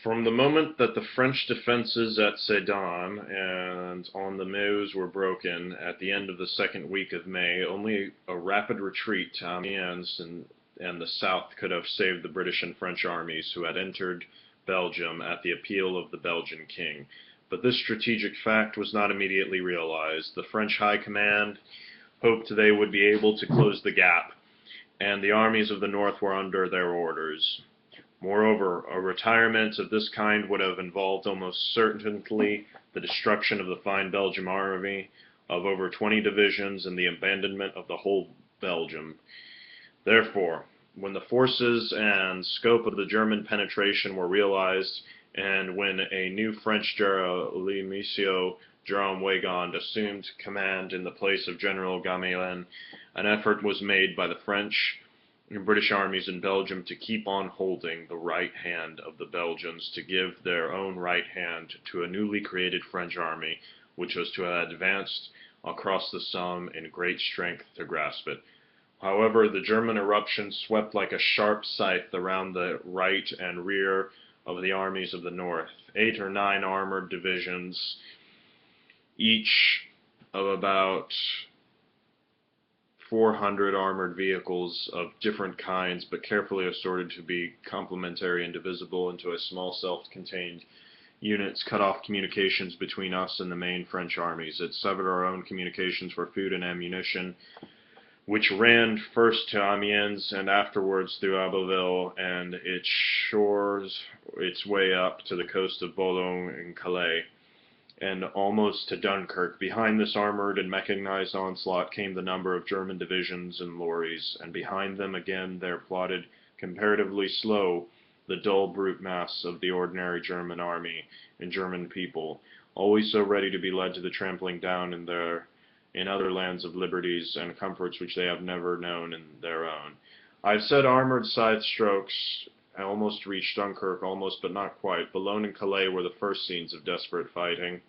From the moment that the French defenses at Sedan and on the Meuse were broken at the end of the second week of May, only a rapid retreat to Amiens and the south could have saved the British and French armies who had entered Belgium at the appeal of the Belgian King. But this strategic fact was not immediately realized. The French High Command hoped they would be able to close the gap, and the armies of the north were under their orders. Moreover, a retirement of this kind would have involved almost certainly the destruction of the fine Belgian army of over 20 divisions and the abandonment of the whole Belgium. Therefore, when the forces and scope of the German penetration were realized, and when a new French Generalissimo, General Weygand, assumed command in the place of General Gamelin, an effort was made by the French and British armies in Belgium to keep on holding the right hand of the Belgians, to give their own right hand to a newly created French army, which was to have advanced across the Somme in great strength to grasp it. However, the German eruption swept like a sharp scythe around the right and rear of the armies of the north. 8 or 9 armored divisions, each of about 400 armored vehicles of different kinds, but carefully assorted to be complementary and divisible into a small self-contained units, cut off communications between us and the main French armies. It severed our own communications for food and ammunition, which ran first to Amiens and afterwards through Abbeville and its shores its way up to the coast of Boulogne and Calais, and almost to Dunkirk. Behind this armored and mechanized onslaught came the number of German divisions and lorries, and behind them again there plodded, comparatively slow, the dull brute mass of the ordinary German army and German people, always so ready to be led to the trampling down in other lands of liberties and comforts which they have never known in their own. I have said armored scythe strokes almost reached Dunkirk, almost but not quite. Boulogne and Calais were the first scenes of desperate fighting.